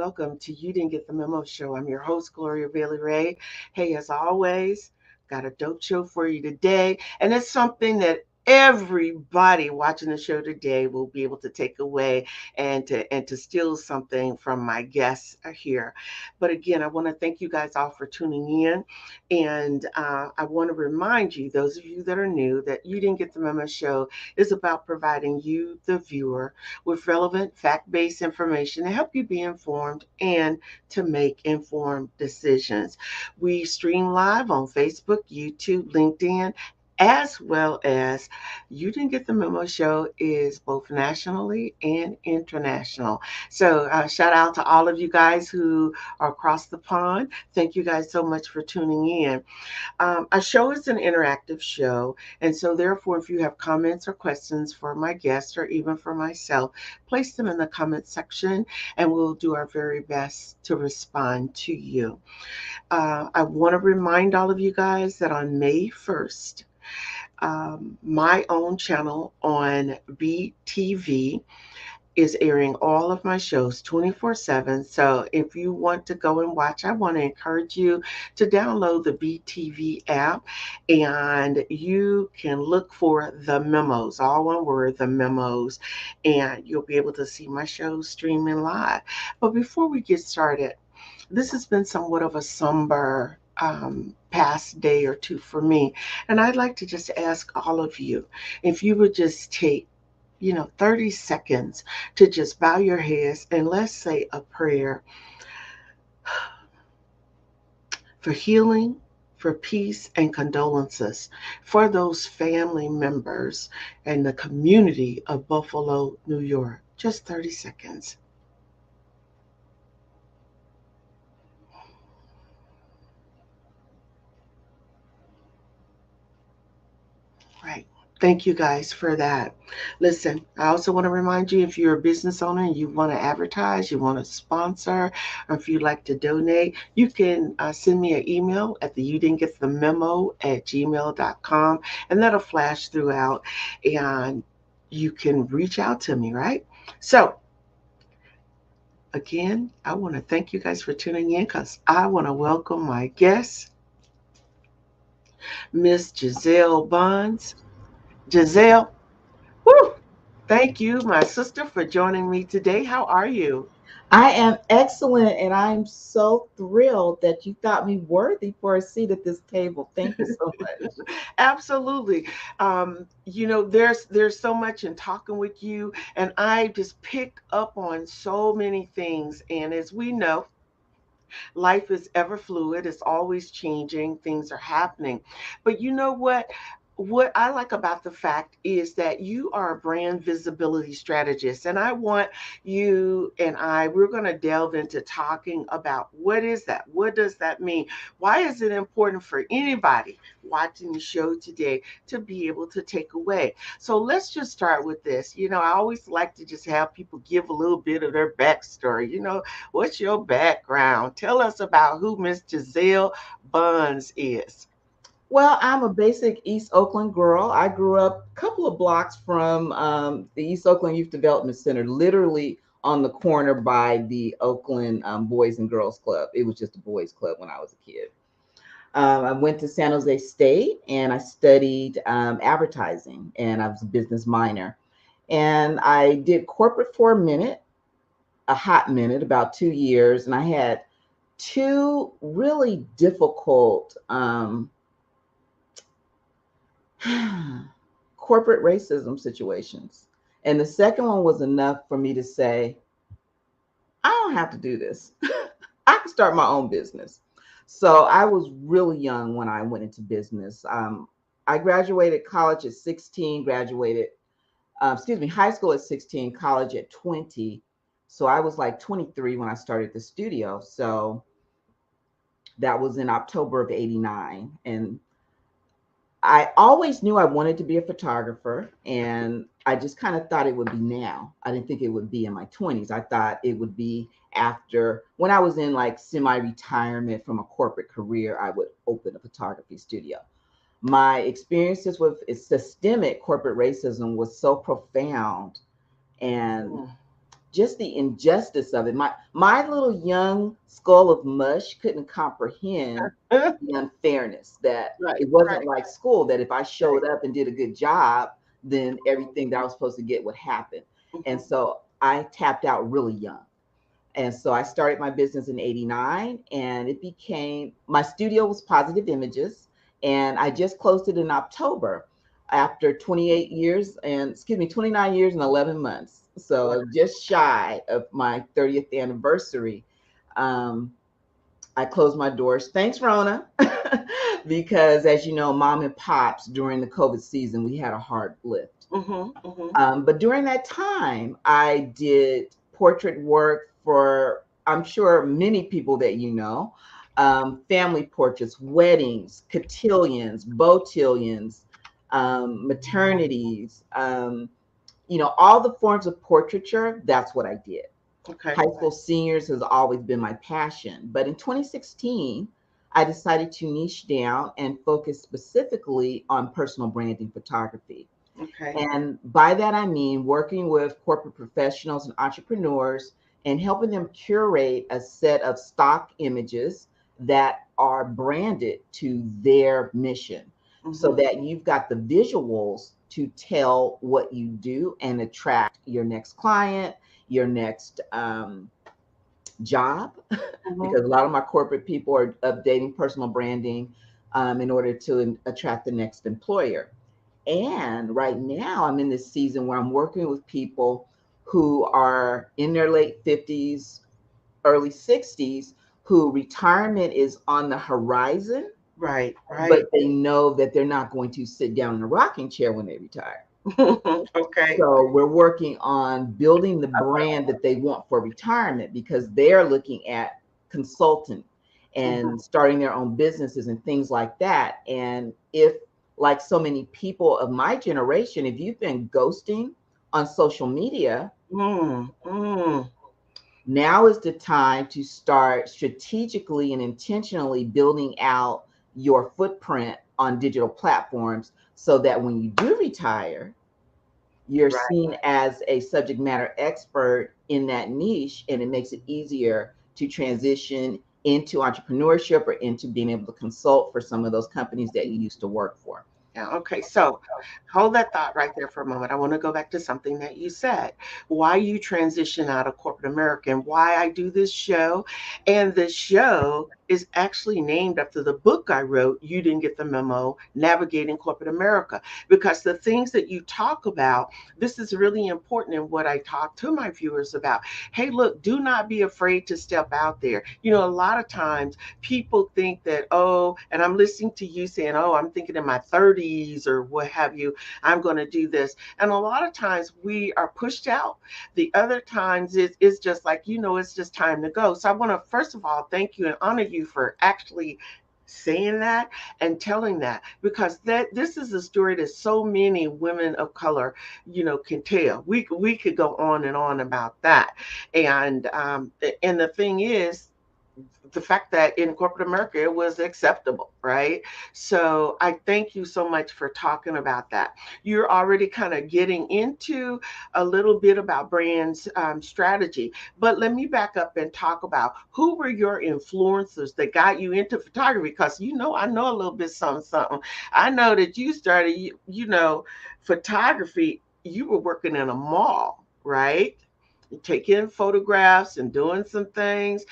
welcome to You Didn't Get the Memo Show. I'm your host, Gloria Bailey Ray. Hey, as always, got a dope show for you today, and it's something that everybody watching the show today will be able to take away and to steal something from my guests here. But again, I want to thank you guys all for tuning in, and I want to remind you, those of you that are new, that You Didn't Get the Memo Show is about providing you, the viewer, with relevant fact-based information to help you be informed and to make informed decisions. We stream live on Facebook, YouTube, LinkedIn, as well as You Didn't Get the Memo Show is both nationally and international. So shout out to all of you guys who are across the pond. Thank you guys so much for tuning in. Our show is an interactive show, and so therefore, if you have comments or questions for my guests or even for myself, place them in the comment section, and we'll do our very best to respond to you. I want to remind all of you guys that on May 1st, my own channel on BTV is airing all of my shows 24/7. So if you want to go and watch, I want to encourage you to download the BTV app, and you can look for the memos, all one word, the memos, and you'll be able to see my shows streaming live. But before we get started, this has been somewhat of a somber past day or two for me. And I'd like to just ask all of you if you would just take 30 seconds to just bow your heads and let's say a prayer for healing, for peace, and condolences for those family members and the community of Buffalo, New York. Just 30 seconds. Right. Thank you guys for that. Listen, I also want to remind you, if you're a business owner and you want to advertise, you want to sponsor, or if you'd like to donate, you can send me an email at the you didn't get the memo at gmail.com, and that'll flash throughout and you can reach out to me, right? So, again, I want to thank you guys for tuning in because I want to welcome my guest, Miss Giselle Bonds. Giselle, woo, thank you, my sister, for joining me today. How are you? I am excellent, and I'm so thrilled that you thought me worthy for a seat at this table. Thank you so much. Absolutely. There's so much in talking with you, and I just pick up on so many things. And as we know, life is ever fluid, it's always changing, things are happening. But you know what? What I like about the fact is that you are a brand visibility strategist, and I want you and we're going to delve into talking about what is that? What does that mean? Why is it important for anybody watching the show today to be able to take away? So let's just start with this. I always like to just have people give a little bit of their backstory. What's your background? Tell us about who Miss Giselle Buns is. Well, I'm a basic East Oakland girl. I grew up a couple of blocks from the East Oakland Youth Development Center, literally on the corner by the Oakland Boys and Girls Club. It was just a boys' club when I was a kid. I went to San Jose State and I studied advertising, and I was a business minor. And I did corporate for a hot minute, about 2 years, and I had two really difficult corporate racism situations. And the second one was enough for me to say, I don't have to do this. I can start my own business. So I was really young when I went into business. I graduated college at 16, high school at 16, college at 20. So I was like 23 when I started the studio. So that was in October of 89. And I always knew I wanted to be a photographer, and I just kind of thought it would be now. I didn't think it would be in my 20s. I thought it would be after, when I was in like semi-retirement from a corporate career, I would open a photography studio. My experiences with systemic corporate racism was so profound and Mm, just the injustice of it. My little young skull of mush couldn't comprehend the unfairness that Right, it wasn't right, like school, that if I right. showed up and did a good job, then everything that I was supposed to get would happen. And Mhm. so I tapped out really young. And so I started my business in 89, and it became, my studio was Positive Images, and I just closed it in October after 28 years and, excuse me, 29 years and 11 months. Wow. So just shy of my 30th anniversary. Um, I closed my doors. Thanks, Rona. Because as you know, mom and pops during the COVID season, we had a hard lift. Mhm, mhm. But during that time, I did portrait work for, I'm sure, many people that you know, family portraits, weddings, cotillions, botillions, maternities, all the forms of portraiture. That's what I did. Okay. High school seniors has always been my passion. But in 2016, I decided to niche down and focus specifically on personal branding photography. Okay. And by that, I mean working with corporate professionals and entrepreneurs and helping them curate a set of stock images that are branded to their mission so Mhm. that you've got the visuals to tell what you do and attract your next client, your next job, Mhm. because a lot of my corporate people are updating personal branding in order to attract the next employer. And right now, I'm in this season where I'm working with people who are in their late 50s, early 60s, who retirement is on the horizon, Right, but right. they know that they're not going to sit down in a rocking chair when they retire. Okay. So we're working on building the brand that they want for retirement because they're looking at consultant Mhm. and starting their own businesses and things like that. And if, like so many people of my generation, if you've been ghosting on social media, Mm, mm. now is the time to start strategically and intentionally building out your footprint on digital platforms so that when you do retire, you're Right. seen as a subject matter expert in that niche, and it makes it easier to transition into entrepreneurship or into being able to consult for some of those companies that you used to work for. Yeah, okay. So hold that thought right there for a moment. I want to go back to something that you said. Why you transition out of corporate America and why I do this show. And the show is actually named after the book I wrote, You Didn't Get the Memo, Navigating Corporate America. Because the things that you talk about, this is really important in what I talk to my viewers about. Hey, look, do not be afraid to step out there. You know, a lot of times people think that, oh, and I'm listening to you saying, oh, I'm thinking in my 30s or what have you, I'm going to do this. And a lot of times we are pushed out. The other times it's just like, it's just time to go. So I want to, first of all, thank you and honor you for actually saying that and telling that, because that this is a story that so many women of color can tell. We could go on about that. And the thing is, the fact that in corporate America it was acceptable, right? So I thank you so much for talking about that. You're already kind of getting into a little bit about brands strategy, but let me back up and talk about who were your influencers that got you into photography. Because I know a little bit something, something. I know that you started, photography. You were working in a mall, right? Taking photographs and doing some things.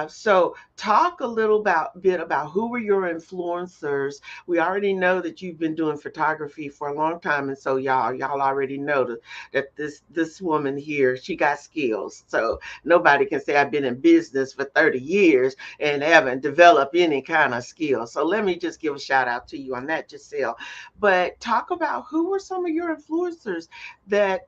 So talk a little bit about who were your influencers. We already know that you've been doing photography for a long time, and so y'all already know that this woman here, she got skills. So nobody can say I've been in business for 30 years and haven't developed any kind of skill. So let me just give a shout out to you on that, Giselle. But talk about who were some of your influencers that,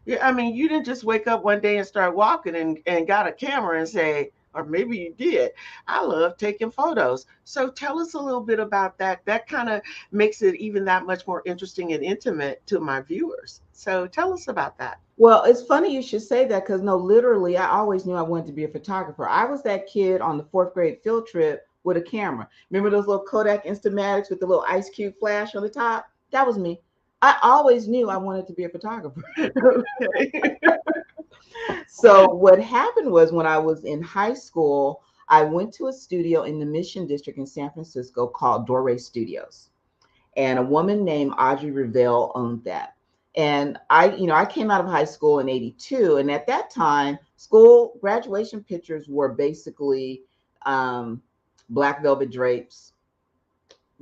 yeah, I mean, you didn't just wake up one day and start walking and got a camera and say, or maybe you did. I love taking photos. So tell us a little bit about that. That kind of makes it even that much more interesting and intimate to my viewers. So tell us about that. Well, it's funny you should say that because no, literally, I always knew I wanted to be a photographer. I was that kid on the fourth grade field trip with a camera. Remember those little Kodak Instamatics with the little ice cube flash on the top? That was me. I always knew I wanted to be a photographer. Okay. So what happened was when I was in high school, I went to a studio in the Mission District in San Francisco called Dore Studios, and a woman named Audrey Revelle owned that. And I came out of high school in '82, and at that time, school graduation pictures were basically um, black velvet drapes,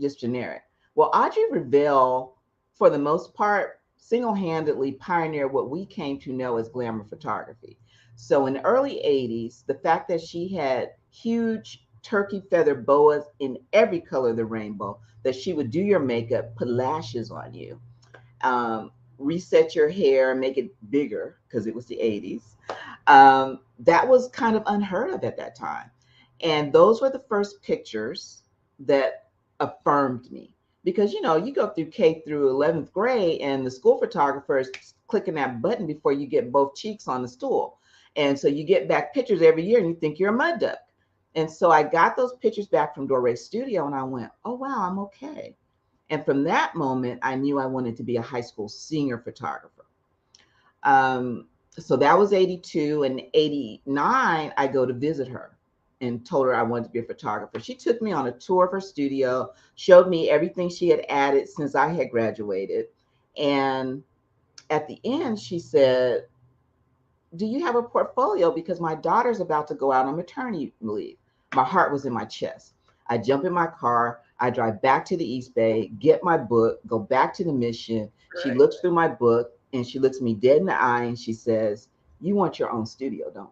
just generic. Well, Audrey Revelle, for the most part, single-handedly pioneered what we came to know as glamour photography. So in the early '80s, the fact that she had huge turkey feather boas in every color of the rainbow, that she would do your makeup, put lashes on you, reset your hair, make it bigger because it was the '80s. That was kind of unheard of at that time. And those were the first pictures that affirmed me. Because, you go through K through 11th grade, and the school photographer is clicking that button before you get both cheeks on the stool. And so you get back pictures every year and you think you're a mud duck. And so I got those pictures back from Dore Studio and I went, oh, wow, I'm okay. And from that moment, I knew I wanted to be a high school senior photographer. So that was '82. And '89, I go to visit her and told her I wanted to be a photographer. She took me on a tour of her studio, showed me everything she had added since I had graduated. And at the end, she said, do you have a portfolio? Because my daughter's about to go out on maternity leave. My heart was in my chest. I jump in my car. I drive back to the East Bay, get my book, go back to the Mission. She Right. looks through my book and she looks me dead in the eye and she says, you want your own studio, don't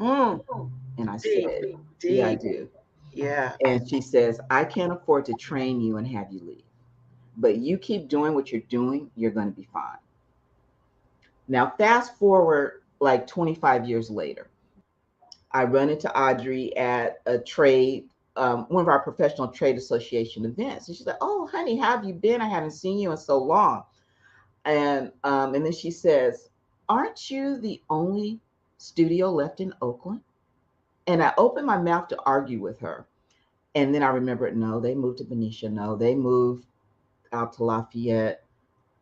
Mm, you? And I deep, said, yeah, I deep. do. Yeah. And she says, I can't afford to train you and have you leave. But you keep doing what you're doing, you're going to be fine. Now, fast forward like 25 years later, I run into Audrey at a trade, one of our professional trade association events. And she's like, oh, honey, how have you been? I haven't seen you in so long. And then she says, aren't you the only studio left in Oakland? And I opened my mouth to argue with her. And then I remembered, no, they moved to Benicia. No, they moved out to Lafayette.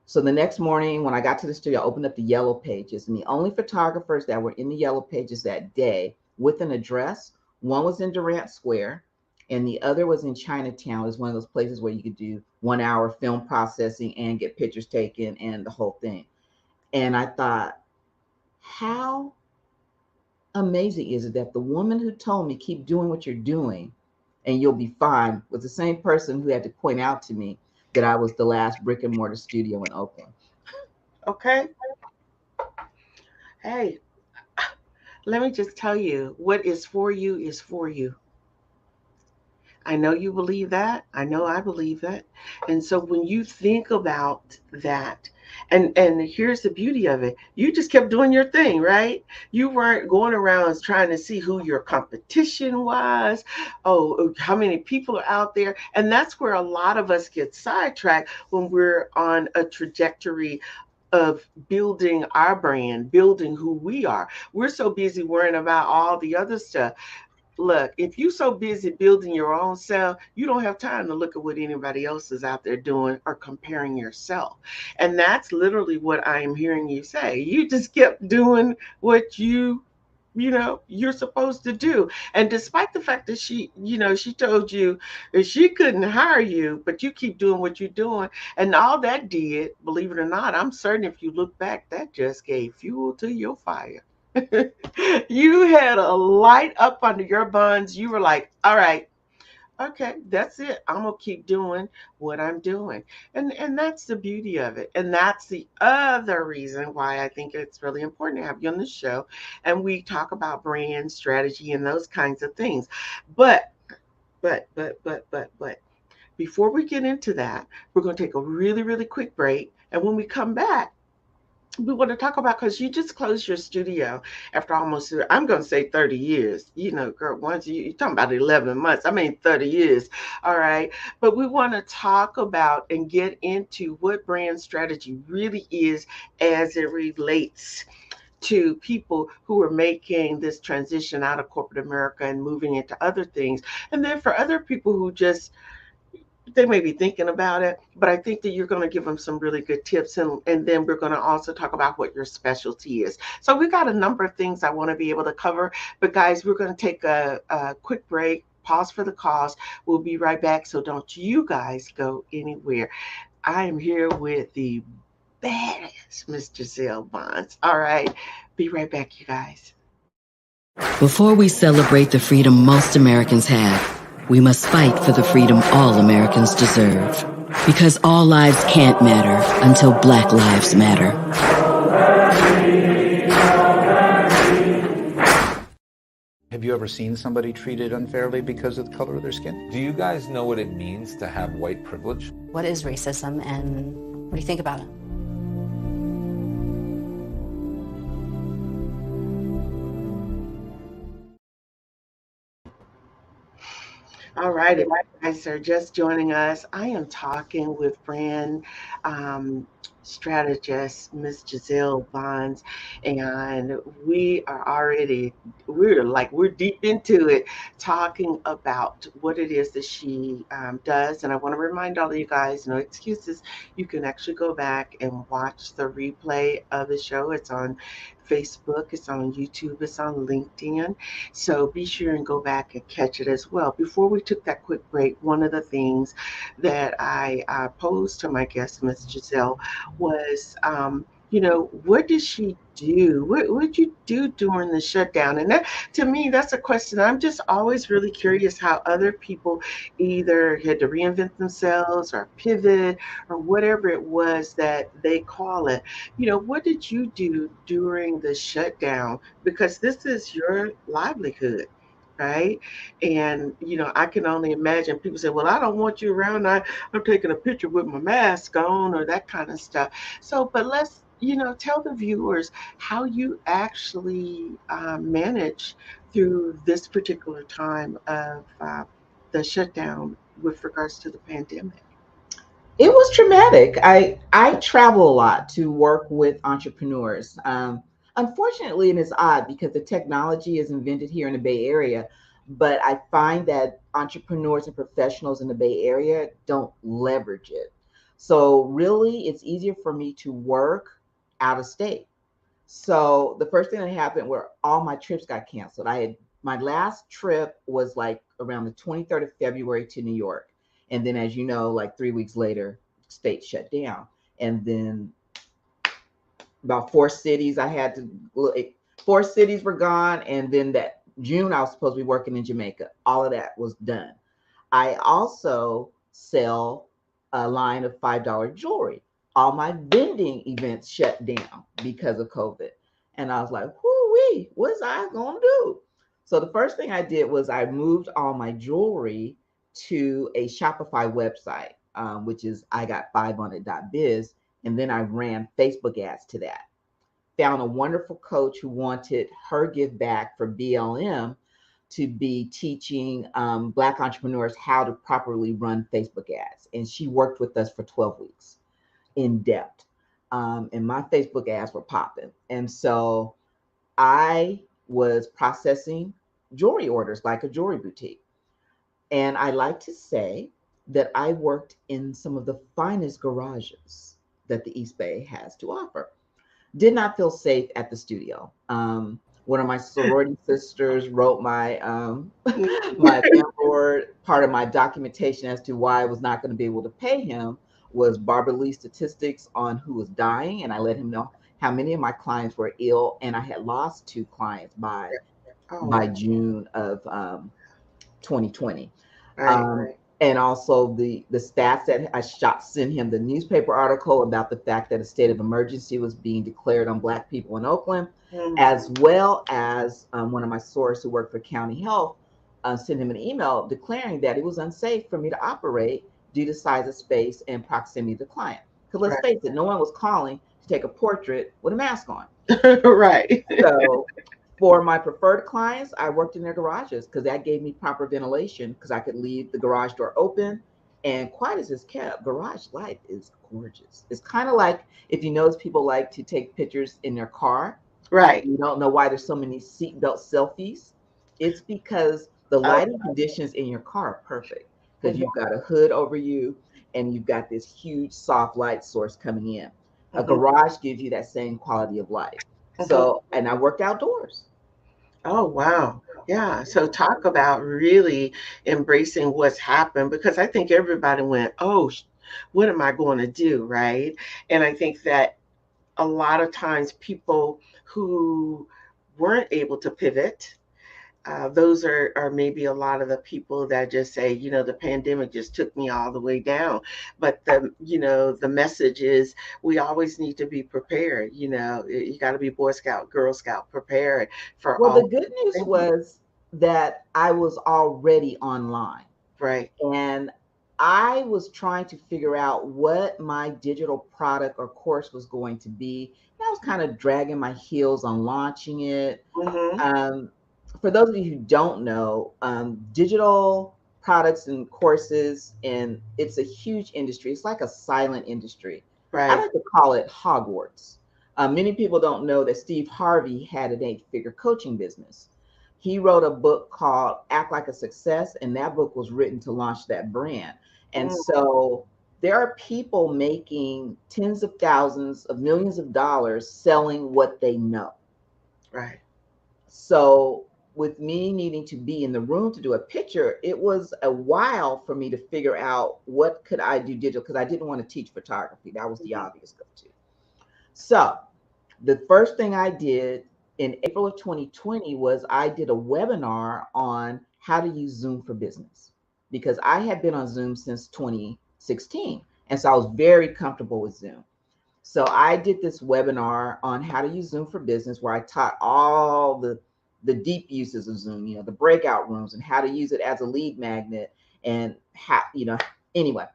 So the next morning, when I got to the studio, I opened up the yellow pages, and the only photographers that were in the yellow pages that day with an address, one was in Durant Square, and the other was in Chinatown. It was one of those places where you could do 1 hour film processing and get pictures taken and the whole thing. And I thought, how amazing is it that the woman who told me keep doing what you're doing and you'll be fine was the same person who had to point out to me that I was the last brick and mortar studio in Oakland. Okay. Hey, let me just tell you, what is for you is for you. I know you believe that. I know I believe that. And so when you think about that, and here's the beauty of it. You just kept doing your thing, right? You weren't going around trying to see who your competition was. Oh, how many people are out there? And that's where a lot of us get sidetracked when we're on a trajectory of building our brand, building who we are. We're so busy worrying about all the other stuff. Look, if you're so busy building your own self, you don't have time to look at what anybody else is out there doing or comparing yourself. And that's literally what I am hearing you say. You just kept doing what you're supposed to do. And despite the fact that she told you that she couldn't hire you, but you keep doing what you're doing. And all that did, believe it or not, I'm certain if you look back, that just gave fuel to your fire. You had a light up under your buns. You were like, all right, okay, that's it. I'm gonna keep doing what I'm doing. And that's the beauty of it. And that's the other reason why I think it's really important to have you on the show. And we talk about brand strategy and those kinds of things. But but before we get into that, we're gonna take a really, really quick break. And when we come back, we want to talk about, because you just closed your studio after almost, I'm going to say 30 years. Girl, once you're talking about 11 months, I mean 30 years. All right. But we want to talk about and get into what brand strategy really is as it relates to people who are making this transition out of corporate America and moving into other things. And then for other people who just they may be thinking about it, but I think that you're going to give them some really good tips, and then we're going to also talk about what your specialty is. So we got a number of things I want to be able to cover, but guys, we're going to take a quick break. Pause for the cause. We'll be right back. So don't you guys go anywhere. I am here with the badass Miss Giselle Bonds. All right. Be right back, you guys. Before we celebrate the freedom most Americans have, we must fight for the freedom all Americans deserve. Because all lives can't matter until Black lives matter. Have you ever seen somebody treated unfairly because of the color of their skin? Do you guys know what it means to have white privilege? What is racism and what do you think about it? All right, if you guys are just joining us, I am talking with brand um, strategist Miss Giselle Bonds, and we're deep into it, talking about what it is that she does. And I want to remind all of you guys, no excuses. You can actually go back and watch the replay of the show. It's on Facebook, it's on YouTube, it's on LinkedIn. So be sure and go back and catch it as well. Before we took that quick break, one of the things that I posed to my guest, Miss Giselle, was, what did she do? What did you do during the shutdown? And that, to me, that's a question. I'm just always really curious how other people either had to reinvent themselves or pivot or whatever it was that they call it. What did you do during the shutdown? Because this is your livelihood, right? And I can only imagine people say, well, I don't want you around. I'm taking a picture with my mask on or that kind of stuff. So, but let's, tell the viewers how you actually manage through this particular time of the shutdown with regards to the pandemic. It was traumatic. I travel a lot to work with entrepreneurs. Unfortunately, and it's odd because the technology is invented here in the Bay Area, but I find that entrepreneurs and professionals in the Bay Area don't leverage it. So really, it's easier for me to work out of state. So the first thing that happened were all my trips got canceled. My last trip was like around the 23rd of February to New York. And then, as you know, like 3 weeks later, state shut down. And then about four cities were gone. And then that June, I was supposed to be working in Jamaica. All of that was done. I also sell a line of $5 jewelry. All my vending events shut down because of COVID. And I was like, whoo-wee, what's I gonna do? So the first thing I did was I moved all my jewelry to a Shopify website, which is igot5onit.biz. And then I ran Facebook ads to that. Found a wonderful coach who wanted her give back for BLM to be teaching Black entrepreneurs how to properly run Facebook ads. And she worked with us for 12 weeks in depth. And my Facebook ads were popping. And so I was processing jewelry orders like a jewelry boutique. And I like to say that I worked in some of the finest garages that the East Bay has to offer. Did not feel safe at the studio. One of my sorority sisters wrote my my board. Part of my documentation as to why I was not going to be able to pay him was Barbara Lee statistics on who was dying, and I let him know how many of my clients were ill, and I had lost 2 clients by June of 2020. Right. And also the stats that I sent him the newspaper article about the fact that a state of emergency was being declared on Black people in Oakland, as well as one of my sources who worked for County Health sent him an email declaring that it was unsafe for me to operate due to size of space and proximity to the client. Because let's face it, no one was calling to take a portrait with a mask on. Right. So for my preferred clients, I worked in their garages because that gave me proper ventilation because I could leave the garage door open. And quiet as it's kept, garage life is gorgeous. It's kind of like if you notice people like to take pictures in their car. Right. You don't know why there's so many seatbelt selfies. It's because the lighting conditions in your car are perfect. because Mhm. you've got a hood over you and you've got this huge soft light source coming in. A Mhm. garage gives you that same quality of life. Mhm. So, and I worked outdoors. Oh, wow. Yeah. So talk about really embracing what's happened because I think everybody went, oh, what am I going to do? Right. And I think that a lot of times people who weren't able to pivot, those are maybe a lot of the people that just say, the pandemic just took me all the way down. But the message is we always need to be prepared. You got to be Boy Scout, Girl Scout prepared for Well, the all good news things. was that I was already online. Right. And I was trying to figure out what my digital product or course was going to be. And I was kind of dragging my heels on launching it. Mm-hmm. Um, for those of you who don't know, digital products and courses, and it's a huge industry. It's like a silent industry. I Right. like to call it Hogwarts. Many people don't know that Steve Harvey had an eight-figure coaching business. He wrote a book called Act Like a Success, and that book was written to launch that brand. And Mm, so there are people making tens of thousands of millions of dollars selling what they know. right. So with me needing to be in the room to do a picture, it was a while for me to figure out what could I do digital because I didn't want to teach photography. That was the Mhm. obvious go-to. So the first thing I did in April of 2020 was I did a webinar on how to use Zoom for business because I had been on Zoom since 2016. And so I was very comfortable with Zoom. So I did this webinar on how to use Zoom for business where I taught all the deep uses of Zoom, the breakout rooms and how to use it as a lead magnet and how, anyway.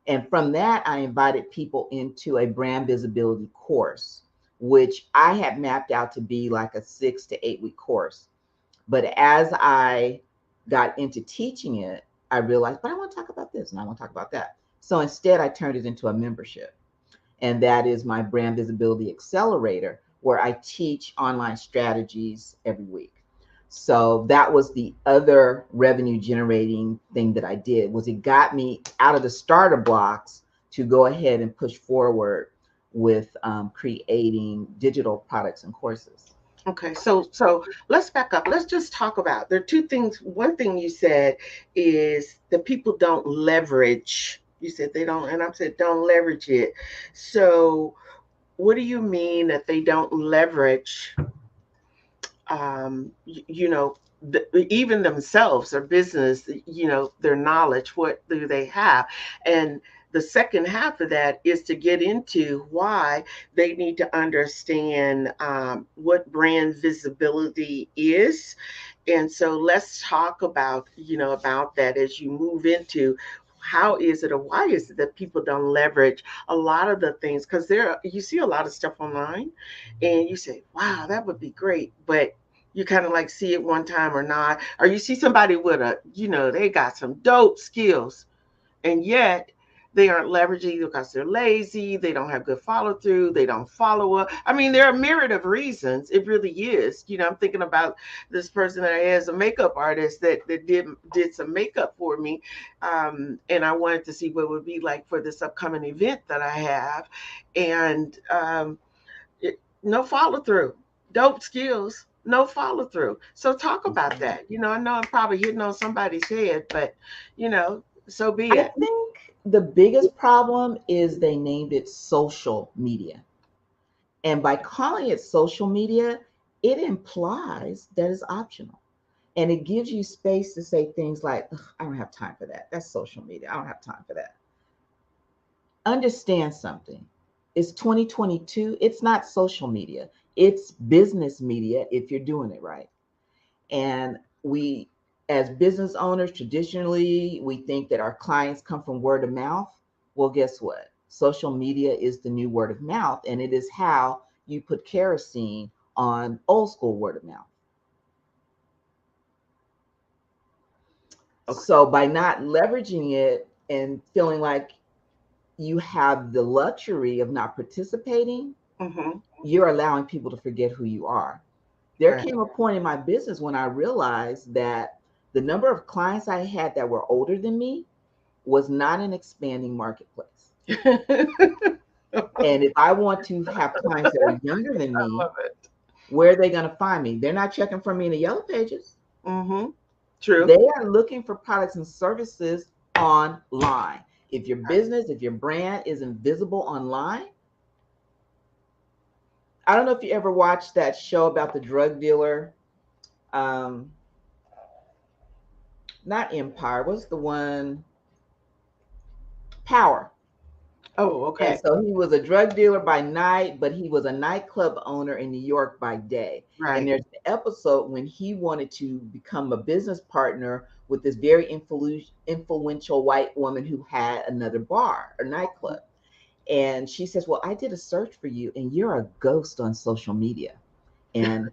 And from that, I invited people into a brand visibility course, which I had mapped out to be like a 6 to 8 week course. But as I got into teaching it, I realized, but I want to talk about this and I want to talk about that. So instead, I turned it into a membership. And that is my brand visibility accelerator, where I teach online strategies every week. So that was the other revenue generating thing that I did was it got me out of the starter blocks to go ahead and push forward with creating digital products and courses. Okay, so let's back up. Let's just talk about there are two things. One thing you said is that people don't leverage. You said they don't, and I said don't leverage it. So what do you mean that they don't leverage even themselves, their business, their knowledge, what do they have? And the second half of that is to get into why they need to understand what brand visibility is. And so let's talk about that as you move into how is it or why is it that people don't leverage a lot of the things because you see a lot of stuff online and you say, wow, that would be great, but you kind of like see it one time or not, or you see somebody with they got some dope skills, and yet they aren't leveraging because they're lazy, they don't have good follow through, they don't follow up. I mean, there are a myriad of reasons. It really is. I'm thinking about this person that I had as a makeup artist that did some makeup for me, and I wanted to see what it would be like for this upcoming event that I have, and no follow through. Dope skills, no follow through. So talk about that. I know I'm probably hitting on somebody's head, but so be I it. think the biggest problem is they named it social media. And by calling it social media, it implies that it's optional. And it gives you space to say things like, I don't have time for that. That's social media. I don't have time for that. Understand something. It's 2022. It's not social media, it's business media if you're doing it right. And we, as business owners, traditionally, we think that our clients come from word of mouth. Well, guess what? Social media is the new word of mouth, and it is how you put kerosene on old school word of mouth. Okay. So by not leveraging it and feeling like you have the luxury of not participating, Mm-hmm. you're allowing people to forget who you are. There Right. came a point in my business when I realized that the number of clients I had that were older than me was not an expanding marketplace. And if I want to have clients that are younger than me, love it. where are they going to find me? They're not checking for me in the yellow pages. Mm-hmm. True. They are looking for products and services online. If your business, if your brand isn't visible online, I don't know if you ever watched that show about the drug dealer. Not Empire. What's the one? Power. Oh, okay. And so he was a drug dealer by night, but he was a nightclub owner in New York by day. Right. And there's an episode when he wanted to become a business partner with this very influential white woman who had another bar or nightclub. And she says, well, I did a search for you and you're a ghost on social media. And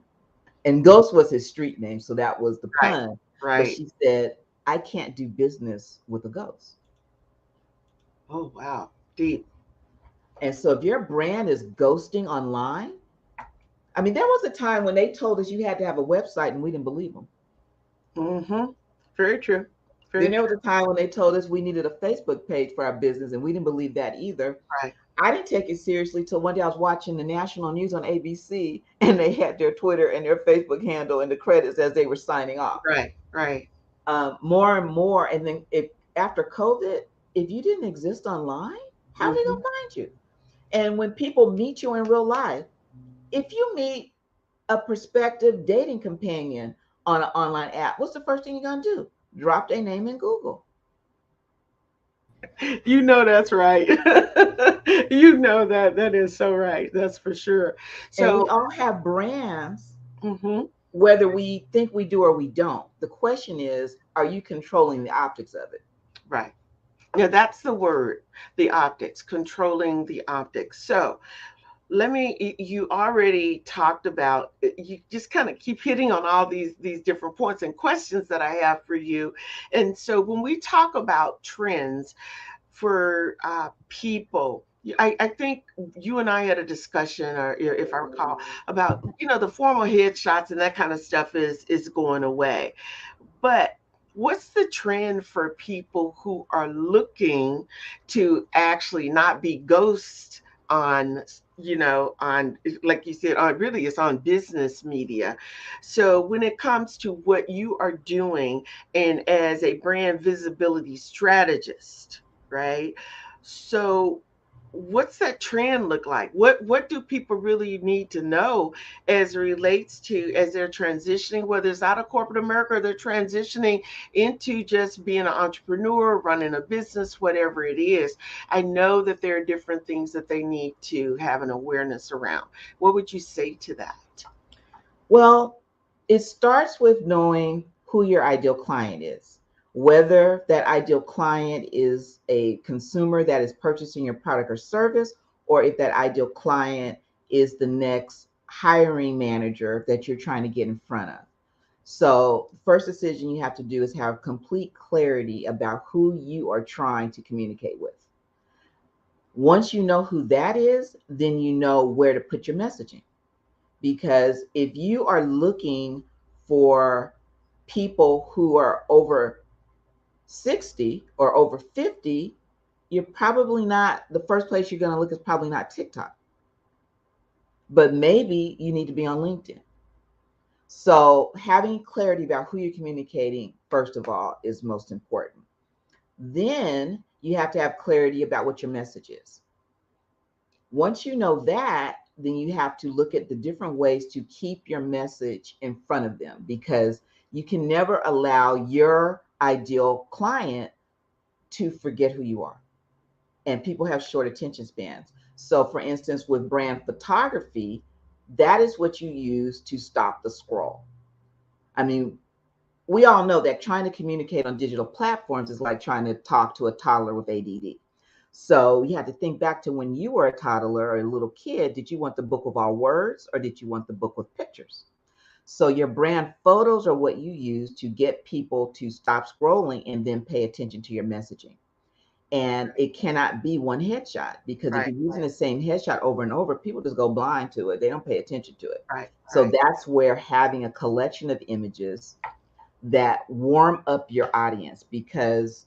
Ghost was his street name. So that was the pun. Right. But she said, I can't do business with a ghost. Oh, wow. Deep. And so if your brand is ghosting online, I mean, there was a time when they told us you had to have a website and we didn't believe them. Mm-hmm. Very true. Then there was a time when they told us we needed a Facebook page for our business and we didn't believe that either. Right. I didn't take it seriously till one day I was watching the national news on ABC and they had their Twitter and their Facebook handle in the credits as they were signing off. Right. Right. More and more. And then after COVID, if you didn't exist online, how are they going to find you? And when people meet you in real life, if you meet a prospective dating companion on an online app, what's the first thing you're going to do? Drop their name in Google. You know that's right. You know that is so right. That's for sure. So and we all have brands, mm-hmm. whether we think we do or we don't. The question is, are you controlling the optics of it? Right. Yeah, that's the word, the optics, controlling the optics. So you already talked about, you just kind of keep hitting on all these different points and questions that I have for you. And so when we talk about trends for people, I think you and I had a discussion, or if I recall, about, the formal headshots and that kind of stuff is going away. But what's the trend for people who are looking to actually not be ghosts on, on, like you said, really it's on business media. So when it comes to what you are doing and as a brand visibility strategist, right? So what's that trend look like? What do people really need to know as it relates to, as they're transitioning, whether it's out of corporate America or they're transitioning into just being an entrepreneur, running a business, whatever it is? I know that there are different things that they need to have an awareness around. What would you say to that? Well, it starts with knowing who your ideal client is. Whether that ideal client is a consumer that is purchasing your product or service, or if that ideal client is the next hiring manager that you're trying to get in front of. So the first decision you have to do is have complete clarity about who you are trying to communicate with. Once you know who that is, then you know where to put your messaging. Because if you are looking for people who are over 60 or over 50, you're probably not, the first place you're going to look is probably not TikTok. But maybe you need to be on LinkedIn. So having clarity about who you're communicating, first of all, is most important. Then you have to have clarity about what your message is. Once you know that, then you have to look at the different ways to keep your message in front of them, because you can never allow your ideal client to forget who you are. And people have short attention spans. So for instance, with brand photography, that is what you use to stop the scroll. I mean, we all know that trying to communicate on digital platforms is like trying to talk to a toddler with ADD. So you have to think back to when you were a toddler or a little kid. Did you want the book of all words, or did you want the book with pictures? So your brand photos are what you use to get people to stop scrolling and then pay attention to your messaging. And it cannot be one headshot, because if you're using the same headshot over and over, people just go blind to it. They don't pay attention to it. So that's where having a collection of images that warm up your audience, because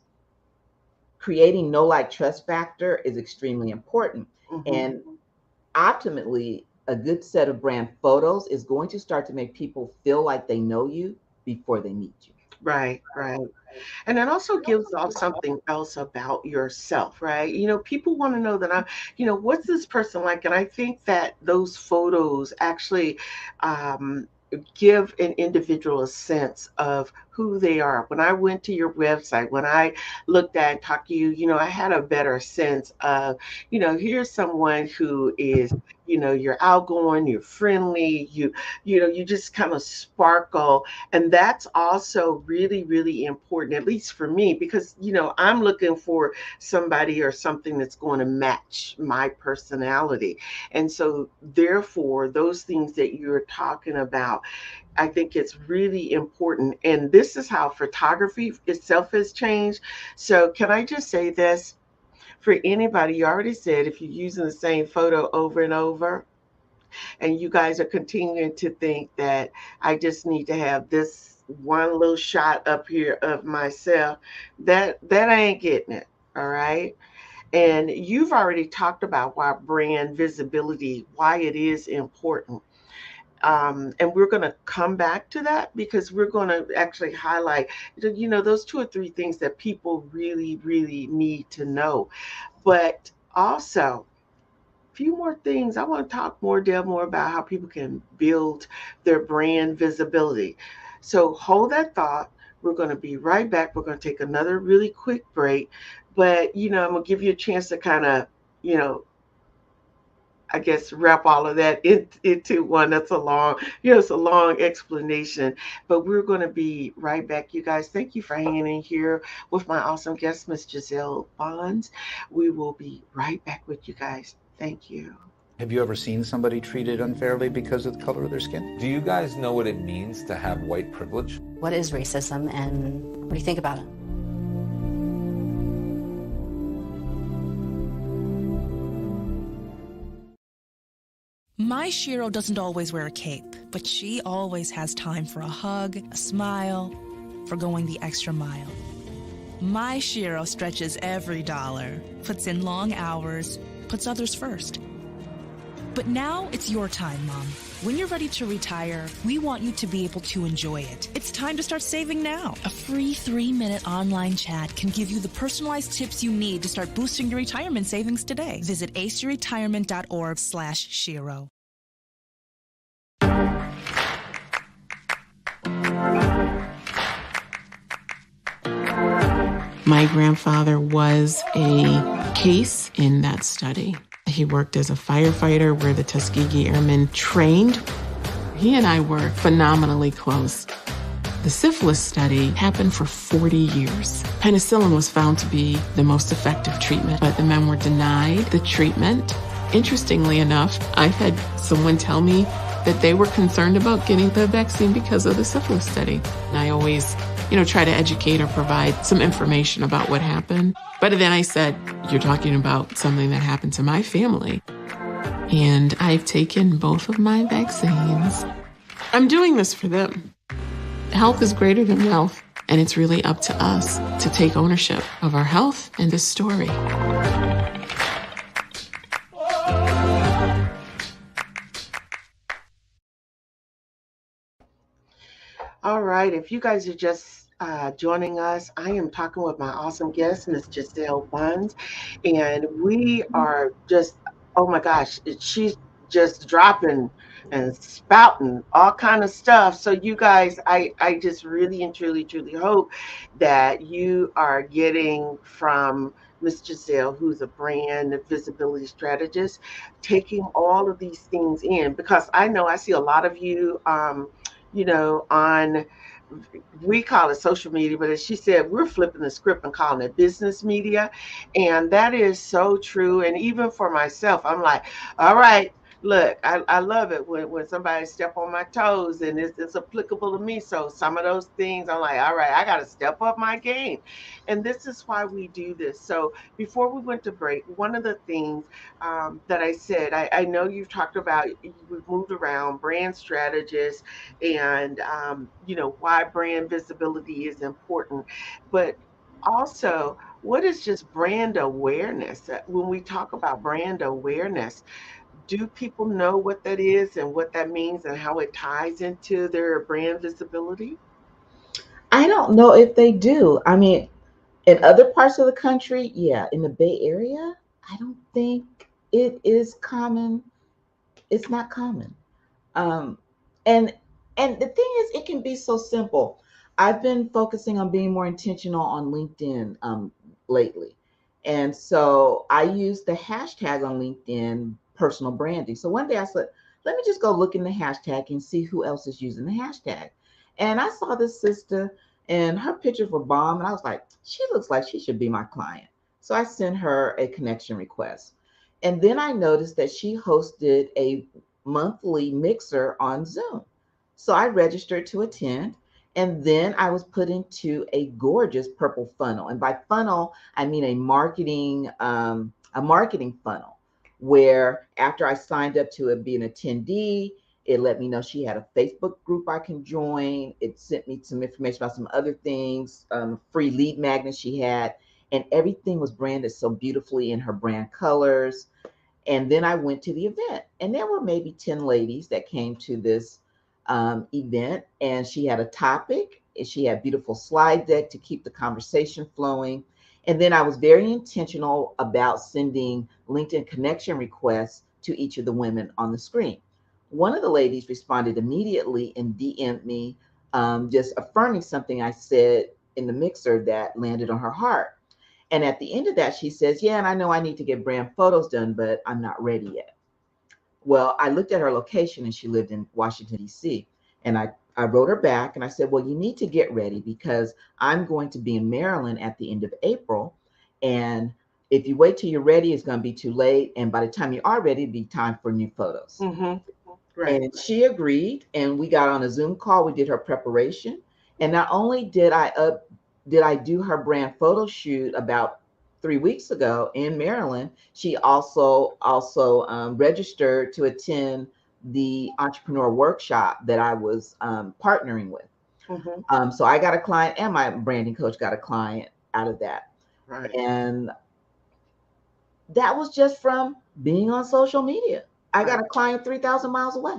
creating no like trust factor is extremely important. Mhm. And ultimately, a good set of brand photos is going to start to make people feel like they know you before they meet you. Right, right. And it also gives off something else about yourself, right? People want to know that what's this person like? And I think that those photos actually um, give an individual a sense of who they are. When I went to your website, when I looked at and talked to you, I had a better sense of, here's someone who is, you're outgoing, you're friendly, you just kind of sparkle. And that's also really, really important, at least for me, because, I'm looking for somebody or something that's going to match my personality. And so, therefore, those things that you're talking about, I think it's really important. And this is how photography itself has changed. So, can I just say this? For anybody, you already said if you're using the same photo over and over, and you guys are continuing to think that I just need to have this one little shot up here of myself, that I ain't getting it. All right. And you've already talked about why brand visibility, why it is important. And we're going to come back to that because we're going to actually highlight, those two or three things that people really, really need to know. But also, few more things. I want to talk more, Deb, more about how people can build their brand visibility. So hold that thought. We're going to be right back. We're going to take another really quick break. But, I'm going to give you a chance to kind of, you know, I guess wrap all of that into one. That's a long, it's a long explanation. But we're going to be right back, you guys. Thank you for hanging in here with my awesome guest, Miss Giselle Bonds. We will be right back with you guys. Thank you. Have you ever seen somebody treated unfairly because of the color of their skin? Do you guys know what it means to have white privilege? What is racism and what do you think about it? My Shiro doesn't always wear a cape, but she always has time for a hug, a smile, for going the extra mile. My Shiro stretches every dollar, puts in long hours, puts others first. But now it's your time, Mom. When you're ready to retire, we want you to be able to enjoy it. It's time to start saving now. A free 3-minute online chat can give you the personalized tips you need to start boosting your retirement savings today. Visit aceyourretirement.org/Shiro. My grandfather was a case in that study. He worked as a firefighter where the Tuskegee Airmen trained. He and I were phenomenally close. The syphilis study happened for 40 years. Penicillin was found to be the most effective treatment, but the men were denied the treatment. Interestingly enough, I've had someone tell me that they were concerned about getting the vaccine because of the syphilis study. And I always, try to educate or provide some information about what happened. But then I said, you're talking about something that happened to my family. And I've taken both of my vaccines. I'm doing this for them. Health is greater than wealth, and it's really up to us to take ownership of our health and this story. All right, if you guys are just joining us, I am talking with my awesome guest, Miss Giselle Bonds, and we are just, oh my gosh, she's just dropping and spouting all kind of stuff. So you guys, I just really and truly, truly hope that you are getting from Miss Giselle, who's a brand visibility strategist, taking all of these things in, because I know I see a lot of you, on, we call it social media, but as she said, we're flipping the script and calling it business media. And that is so true. And even for myself, I'm like, all right, look, I love it when somebody step on my toes and it's applicable to me. So some of those things, I'm like, all right, I got to step up my game. And this is why we do this. So before we went to break, one of the things that I said, I know you've talked about, we've moved around brand strategists and, why brand visibility is important. But also, what is just brand awareness? When we talk about brand awareness, do people know what that is and what that means and how it ties into their brand visibility? I don't know if they do. I mean, in other parts of the country, yeah. In the Bay Area, I don't think it is common. It's not common. Um, and and the thing is, it can be so simple. I've been focusing on being more intentional on LinkedIn lately, and so I use the hashtag on LinkedIn personal branding. So one day I said, let me just go look in the hashtag and see who else is using the hashtag. And I saw this sister, and her pictures were bomb, and I was like, she looks like she should be my client. So I sent her a connection request. And then I noticed that she hosted a monthly mixer on Zoom. So I registered to attend, and then I was put into a gorgeous purple funnel. And by funnel, I mean a marketing funnel, where after I signed up to be an attendee, it let me know she had a Facebook group I can join. It sent me some information about some other things, free lead magnets she had, and everything was branded so beautifully in her brand colors. And then I went to the event, and there were maybe 10 ladies that came to this event, and she had a topic, and she had beautiful slide deck to keep the conversation flowing. And then I was very intentional about sending LinkedIn connection requests to each of the women on the screen. One of the ladies responded immediately and DM'd me, just affirming something I said in the mixer that landed on her heart. And at the end of that, she says, yeah, and I know I need to get brand photos done, but I'm not ready yet. Well, I looked at her location, and she lived in Washington, D.C. And I wrote her back and I said, well, you need to get ready because I'm going to be in Maryland at the end of April. And if you wait till you're ready, it's going to be too late. And by the time you are ready, it'll be time for new photos. Mm-hmm. Right. And she agreed, and we got on a Zoom call. We did her preparation. And not only did I do her brand photo shoot about 3 weeks ago in Maryland, she also registered to attend the entrepreneur workshop that I was partnering with. Mm-hmm. So I got a client, and my branding coach got a client out of that. Right. And that was just from being on social media. I got a client 3,000 miles away.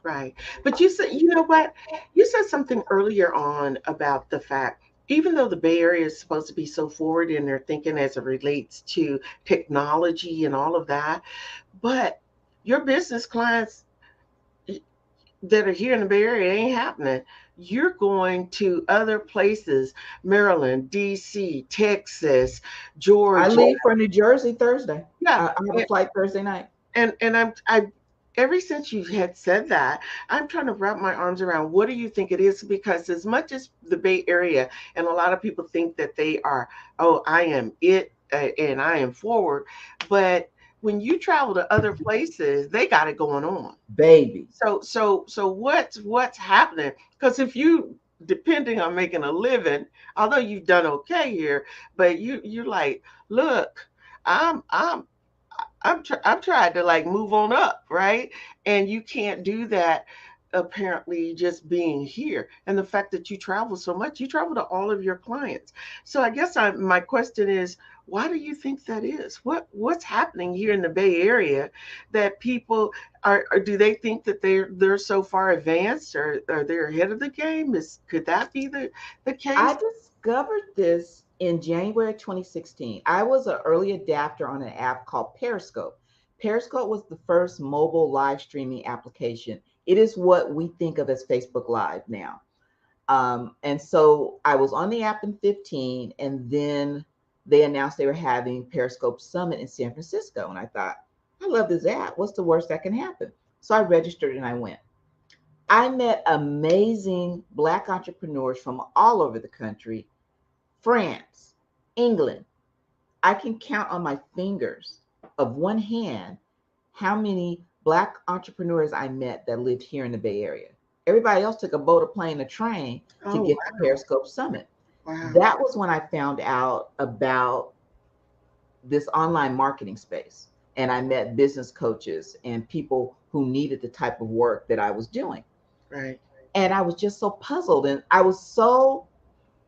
Right. But you said, you know what? You said something earlier on about the fact, even though the Bay Area is supposed to be so forward in their thinking as it relates to technology and all of that, but your business clients that are here in the Bay Area, it ain't happening. You're going to other places, Maryland, DC, Texas, I Georgia. leave for New Jersey Thursday. Yeah. I have a flight Thursday night. And I ever since you had said that, I'm trying to wrap my arms around what do you think it is? Because as much as the Bay Area and a lot of people think that they are, oh, I am it and I am forward, but when you travel to other places, they got it going on. Baby. So what's happening? Because if you depending on making a living, although you've done okay here, but you're like, look, I'm I'm trying to like move on up, right? And you can't do that apparently just being here. And the fact that you travel so much, you travel to all of your clients. So I guess my question is, why do you think that is? What's happening here in the Bay Area that people are do they think that they're so far advanced or are they ahead of the game? Could that be the case? I discovered this in January 2016. I was an early adapter on an app called Periscope. Periscope was the first mobile live streaming application. It is what we think of as Facebook Live now. And so I was on the app in 15, and then they announced they were having Periscope Summit in San Francisco. And I thought, I love this app. What's the worst that can happen? So I registered and I went. I met amazing Black entrepreneurs from all over the country, France, England. I can count on my fingers of one hand how many Black entrepreneurs I met that lived here in the Bay Area. Everybody else took a boat, a plane, a train to get to Periscope Summit. Wow. That was when I found out about this online marketing space. And I met business coaches and people who needed the type of work that I was doing. Right. And I was just so puzzled. And I was so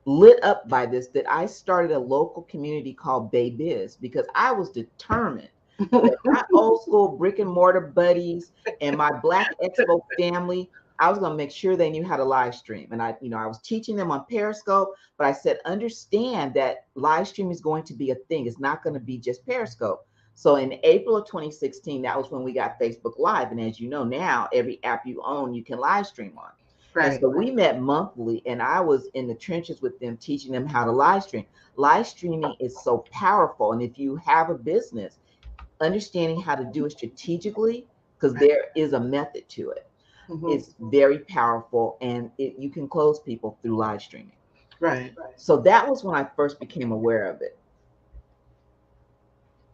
lit up by this that I started a local community called Bay Biz, because I was determined that my old school brick and mortar buddies and my Black Expo family, I was going to make sure they knew how to live stream. And I was teaching them on Periscope, but I said, understand that live stream is going to be a thing. It's not going to be just Periscope. So in April of 2016, that was when we got Facebook Live. And as you know, now every app you own, you can live stream on. Right. And so we met monthly, and I was in the trenches with them, teaching them how to live stream. Live streaming is so powerful. And if you have a business, understanding how to do it strategically, because there is a method to it. It's very powerful, and you can close people through live streaming. Right. So that was when I first became aware of it.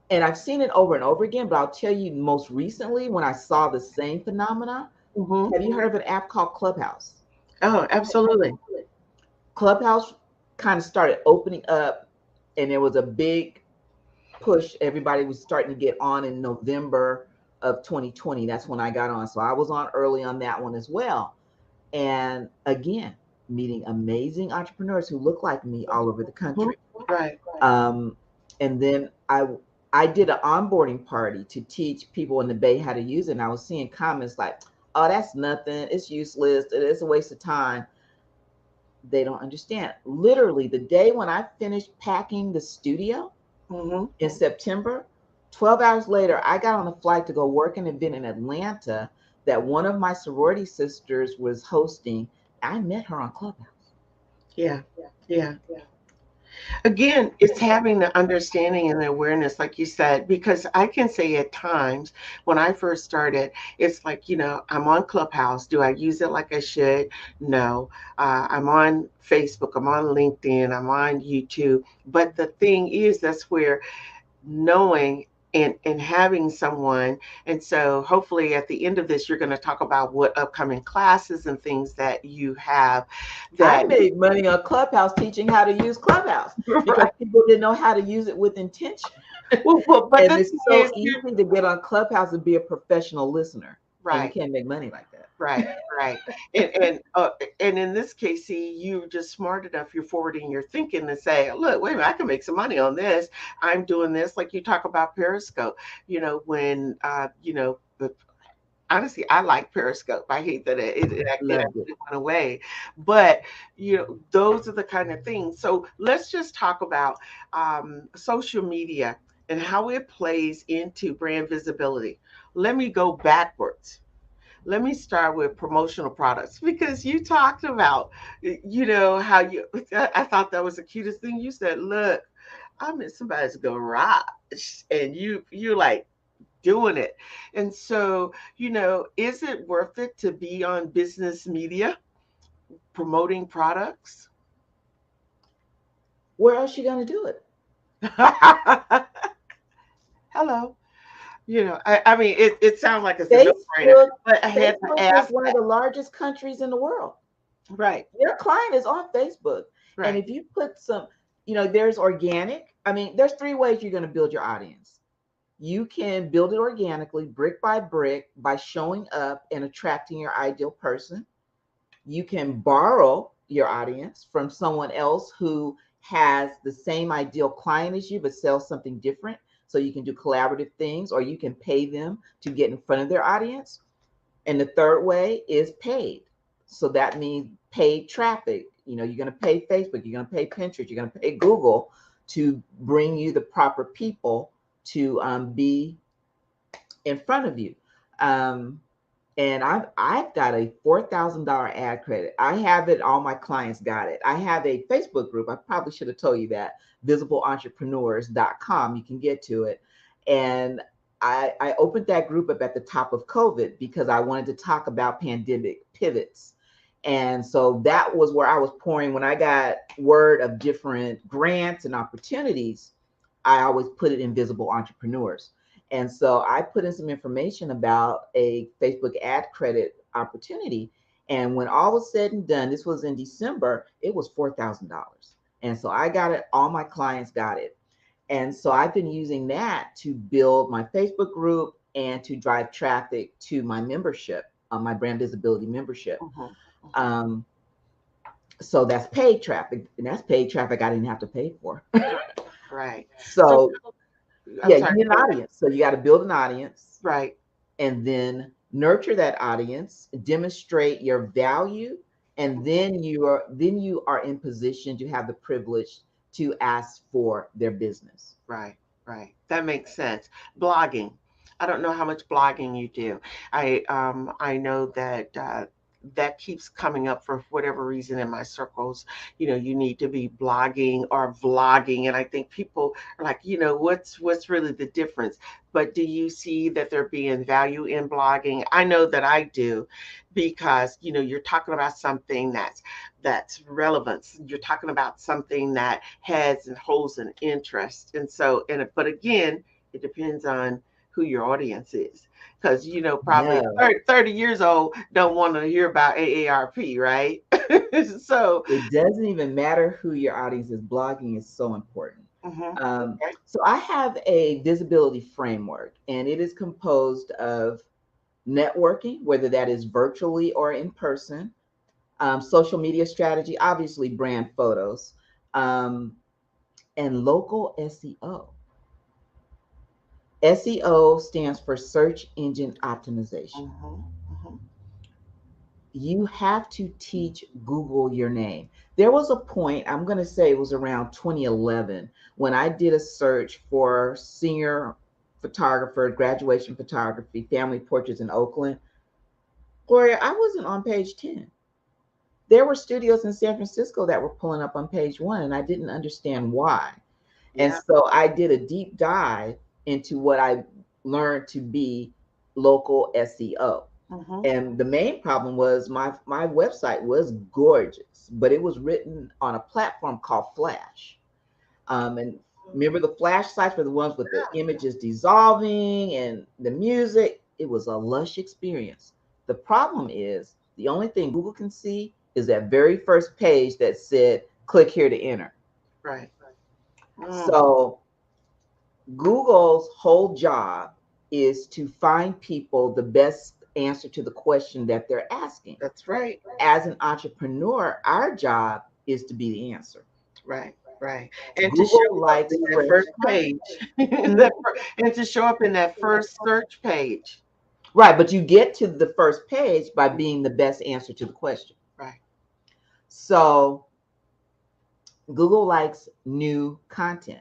And I've seen it over and over again, but I'll tell you most recently when I saw the same phenomena. Have you heard of an app called Clubhouse? Oh, absolutely. Clubhouse kind of started opening up, and there was a big push. Everybody was starting to get on in November of 2020. That's when I got on. So I was on early on that one as well. And again, meeting amazing entrepreneurs who look like me all over the country. Right. And then I did an onboarding party to teach people in the Bay how to use it. And I was seeing comments like, oh, that's nothing. It's useless. It's a waste of time. They don't understand. Literally, the day when I finished packing the studio in September, 12 hours later, I got on a flight to go work an event in Atlanta that one of my sorority sisters was hosting. I met her on Clubhouse. Yeah. Again, it's having the understanding and the awareness, like you said, because I can say at times when I first started, it's like, I'm on Clubhouse. Do I use it like I should? No. I'm on Facebook. I'm on LinkedIn. I'm on YouTube. But the thing is, that's where knowing and having someone. And so hopefully at the end of this, you're going to talk about what upcoming classes and things that you have. I made money on Clubhouse teaching how to use Clubhouse because people didn't know how to use it with intention. But and it's so easy to get on Clubhouse and be a professional listener. Right. And you can't make money like that. Right. And in this case, see, you're just smart enough, you're forwarding your thinking and say, look, wait a minute, I can make some money on this. I'm doing this. Like you talk about Periscope, when, but honestly, I like Periscope. I hate that it actually went away. But, those are the kind of things. So let's just talk about social media and how it plays into brand visibility. Let me go backwards. Let me start with promotional products, because you talked about, how I thought that was the cutest thing. You said, look, I'm in somebody's garage and you're like doing it. And so, is it worth it to be on business media promoting products? Where else are you going to do it? Hello. I mean, it sounds like it's a no-brainer, but I had to ask. Facebook is one of the largest countries in the world. Right. Your client is on Facebook. Right. And if you put some, there's organic. I mean, there's 3 ways you're going to build your audience. You can build it organically, brick by brick, by showing up and attracting your ideal person. You can borrow your audience from someone else who has the same ideal client as you, but sells something different. So you can do collaborative things, or you can pay them to get in front of their audience. And the third way is paid. So that means paid traffic. You're going to pay Facebook, you're going to pay Pinterest, you're going to pay Google to bring you the proper people to be in front of you. And I've got a $4,000 ad credit. I have it. All my clients got it. I have a Facebook group. I probably should have told you that. VisibleEntrepreneurs.com. You can get to it. And I opened that group up at the top of COVID because I wanted to talk about pandemic pivots. And so that was where I was pouring. When I got word of different grants and opportunities, I always put it in Visible Entrepreneurs. And so I put in some information about a Facebook ad credit opportunity. And when all was said and done, this was in December, it was $4,000. And so I got it. All my clients got it. And so I've been using that to build my Facebook group and to drive traffic to my membership, my brand visibility membership. So that's paid traffic, and that's paid traffic I didn't have to pay for. Right. So I'm yeah, you sorry. need an audience. So you got to build an audience Right. and then nurture that audience, demonstrate your value, and then you are in position to have the privilege to ask for their business. Right, right. That makes sense. Blogging. I don't know how much blogging you do. I know that that keeps coming up for whatever reason in my circles. You need to be blogging or vlogging, and I think people are like, what's really the difference? But do you see that there being value in blogging? I know that I do, because you're talking about something that's relevant. You're talking about something that has and holds an interest. And so, but again, it depends on who your audience is. Because, probably No, 30 years old don't want to hear about AARP, right? So, it doesn't even matter who your audience is. Blogging is so important. mhm, okay. So I have a visibility framework, and it is composed of networking, whether that is virtually or in person, social media strategy, obviously brand photos, um, and local SEO. SEO stands for search engine optimization. Mhm, mhm. You have to teach Google your name. There was a point, I'm going to say it was around 2011, when I did a search for senior photographer, graduation photography, family portraits in Oakland. Gloria, I wasn't on page 10. There were studios in San Francisco that were pulling up on page 1, and I didn't understand why. And Yeah. so I did a deep dive into what I learned to be local SEO. Mhm. And the main problem was my website was gorgeous, but it was written on a platform called Flash. And remember, the Flash sites were the ones with the images dissolving and the music. It was a lush experience. The problem is the only thing Google can see is that very first page that said click here to enter. Right. Mm, So Google's whole job is to find people the best answer to the question that they're asking. that's right. As an entrepreneur, our job is to be the answer. Right. Right. And to show Google up likes in that fresh first content. page. And to show up in that first search page. Right, but you get to the first page by being the best answer to the question. Right. So Google likes new content.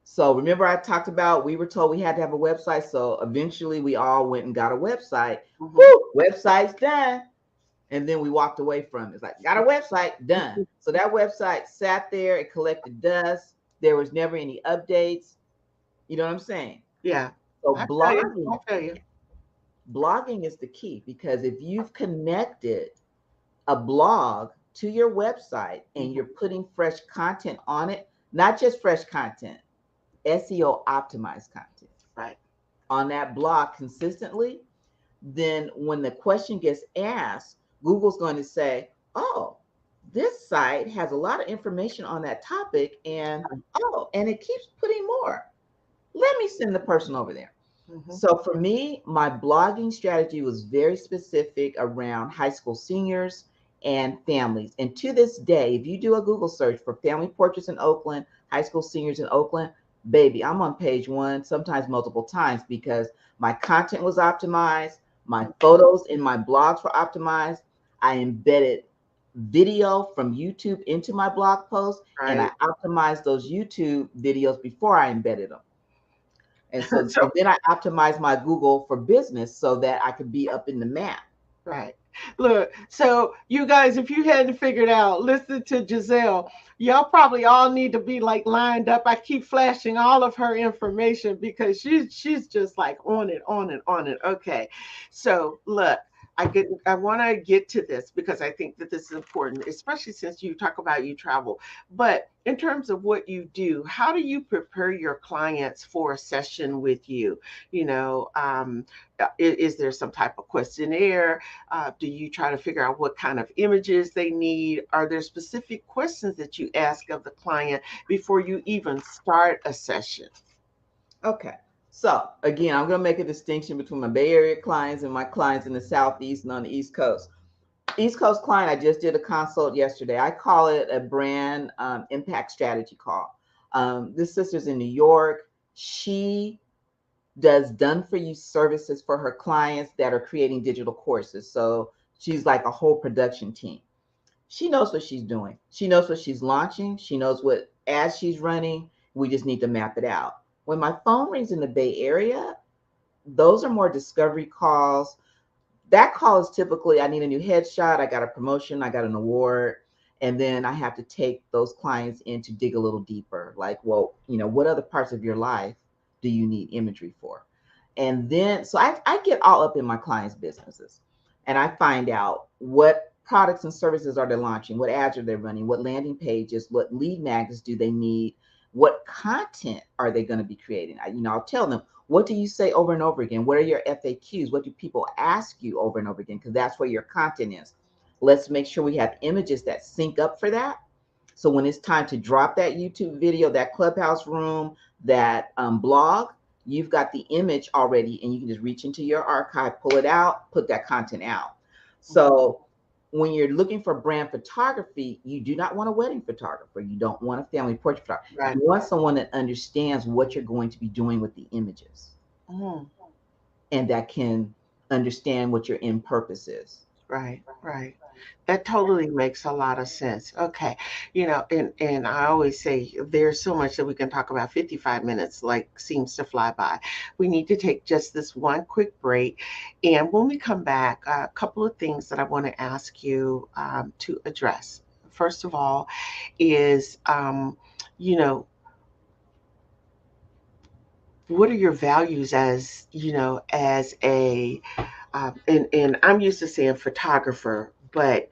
So remember, I talked about we were told we had to have a website. So eventually we all went and got a website. Mhm. Woo, website's done. And then we walked away from it. It's like, got a website, done. So that website sat there, it collected dust. There was never any updates. You know what I'm saying? Yeah. So I feel you. I feel you. blogging is the key, because if you've connected a blog to your website and you're putting fresh content on it, not just fresh content, SEO optimized content Right. on that blog consistently, then when the question gets asked, Google's going to say, oh, this site has a lot of information on that topic, and and it keeps putting more. Let me send the person over there. Mhm. So for me, my blogging strategy was very specific around high school seniors and families. And to this day, if you do a Google search for family portraits in Oakland, high school seniors in Oakland, baby, I'm on page 1, sometimes multiple times, because my content was optimized, my photos in my blogs were optimized. I embedded video from YouTube into my blog post, and I Right. optimized those YouTube videos before I embedded them. And so So and then I optimized my Google for business so that I could be up in the map. right. Look, so you guys, if you hadn't figured out, listen to Giselle. Y'all probably all need to be like lined up. I keep flashing all of her information because she's just like on it, on it, on it. Okay. So look, I want to get to this because I think that this is important, especially since you talk about you travel. But in terms of what you do, how do you prepare your clients for a session with you? You know, is there some type of questionnaire? Do you try to figure out what kind of images they need? Are there specific questions that you ask of the client before you even start a session? Okay. So again, I'm going to make a distinction between my Bay Area clients and my clients in the Southeast and on the East Coast. East Coast client, I just did a consult yesterday. I call it a brand impact strategy call. This sister's in New York. She does done for you services for her clients that are creating digital courses. So she's like a whole production team. She knows what she's doing. She knows what she's launching. She knows what ads she's running. We just need to map it out. When my phone rings in the Bay Area, those are more discovery calls. That call is typically, I need a new headshot, I got a promotion, I got an award, and then I have to take those clients in to dig a little deeper. Like, well, what other parts of your life do you need imagery for? And then, so I get all up in my clients' businesses, and I find out what products and services are they launching, what ads are they running, what landing pages, what lead magnets do they need, what content are they going to be creating? I'll tell them, what do you say over and over again? What are your FAQs? What do people ask you over and over again? Because that's where your content is. Let's make sure we have images that sync up for that. So when it's time to drop that YouTube video, that Clubhouse room, that blog, you've got the image already, and you can just reach into your archive, pull it out, put that content out. So when you're looking for brand photography, you do not want a wedding photographer. You don't want a family portrait photographer. Right. You want someone that understands what you're going to be doing with the images, and that can understand what your end purpose is. Right. That totally makes a lot of sense. Okay. And I always say there's so much that we can talk about. 55 minutes seems to fly by. We need to take just this one quick break. And when we come back, a couple of things that I want to ask you to address. First of all is, what are your values as a, and I'm used to saying photographer, but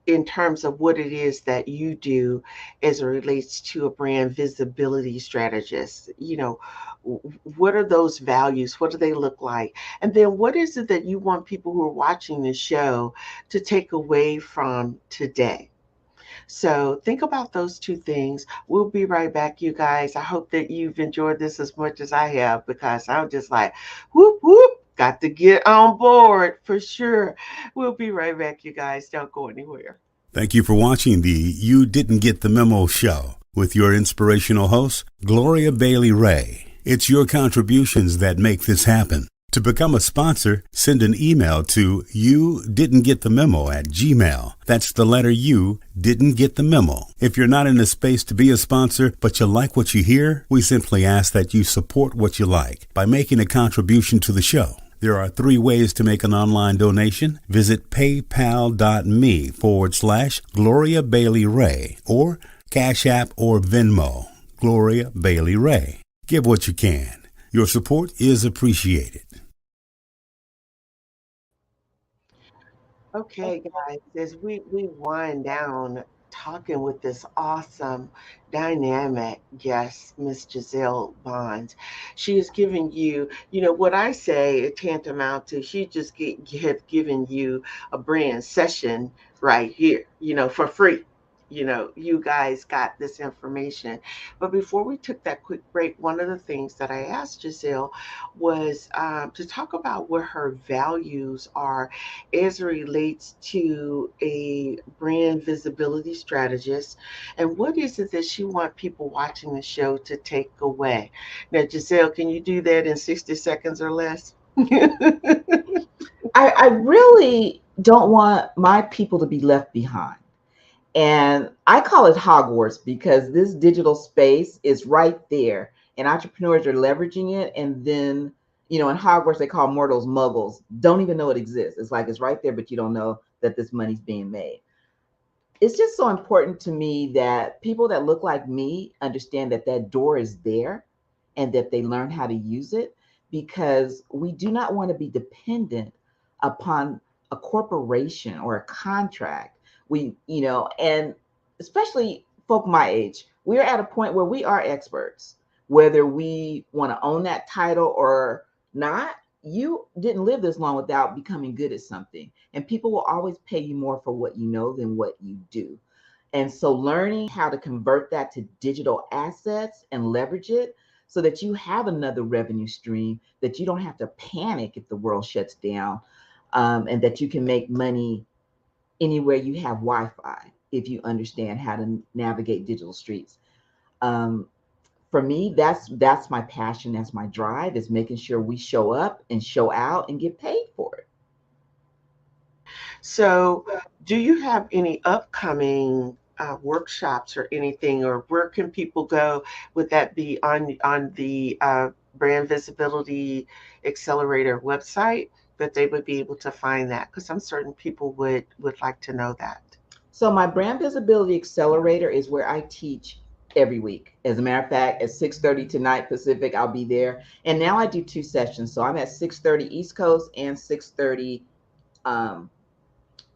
in terms of what it is that you do as it relates to a brand visibility strategist, what are those values? What do they look like? And then what is it that you want people who are watching the show to take away from today? So think about those two things. We'll be right back, you guys. I hope that you've enjoyed this as much as I have, because I'm just like, whoop, whoop. Got to get on board for sure. We'll be right back, you guys. Don't go anywhere. Thank you for watching the You Didn't Get the Memo show with your inspirational host, Gloria Bailey Ray. It's your contributions that make this happen. To become a sponsor, send an email to youdidn'tgetthememo@gmail.com. That's the letter U, didn't get the memo. If you're not in a space to be a sponsor, but you like what you hear, we simply ask that you support what you like by making a contribution to the show. There are 3 ways to make an online donation. Visit paypal.me/Gloria Bailey Ray or Cash App or Venmo, Gloria Bailey Ray. Give what you can. Your support is appreciated. Okay, guys, as we wind down talking with this awesome, dynamic guest, Miss Giselle Bonds, she is giving you, what I say tantamount to, she just have given you a brand session right here, for free. You guys got this information. But before we took that quick break, one of the things that I asked Giselle was to talk about what her values are as it relates to a brand visibility strategist, and what is it that she wants people watching the show to take away. Now, Giselle, can you do that in 60 seconds or less? I really don't want my people to be left behind. And I call it Hogwarts because this digital space is right there and entrepreneurs are leveraging it. And then, in Hogwarts, they call mortals muggles, don't even know it exists. It's like it's right there, but you don't know that this money's being made. It's just so important to me that people that look like me understand that that door is there and that they learn how to use it, because we do not want to be dependent upon a corporation or a contract. And especially folk my age, we're at a point where we are experts, whether we want to own that title or not. You didn't live this long without becoming good at something, and people will always pay you more for what you know than what you do. And so learning how to convert that to digital assets and leverage it so that you have another revenue stream, that you don't have to panic if the world shuts down, and that you can make money anywhere you have Wi-Fi, if you understand how to navigate digital streets. For me, that's my passion, that's my drive, is making sure we show up and show out and get paid for it. So, do you have any upcoming workshops or anything, or where can people go? Would that be on the Brand Visibility Accelerator website that they would be able to find that? Because I'm certain people would like to know that. So my Brand Visibility Accelerator is where I teach every week. As a matter of fact, at 6:30 tonight Pacific, I'll be there. And now I do 2 sessions. So I'm at 6:30 East Coast and 6:30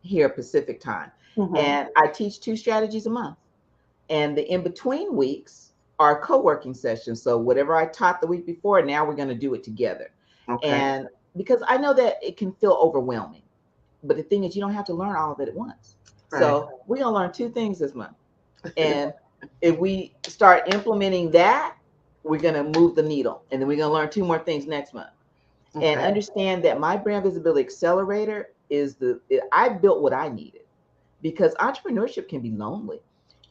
here Pacific time. Mhm. And I teach 2 strategies a month. And the in-between weeks are co-working sessions. So whatever I taught the week before, now we're going to do it together. Okay. And because I know that it can feel overwhelming, but the thing is, you don't have to learn all of it at once. Right. So we're going to learn 2 things this month. And if we start implementing that, we're going to move the needle. And then we're going to learn 2 more things next month. Okay. And understand that my Brand Visibility Accelerator is I built what I needed, because entrepreneurship can be lonely.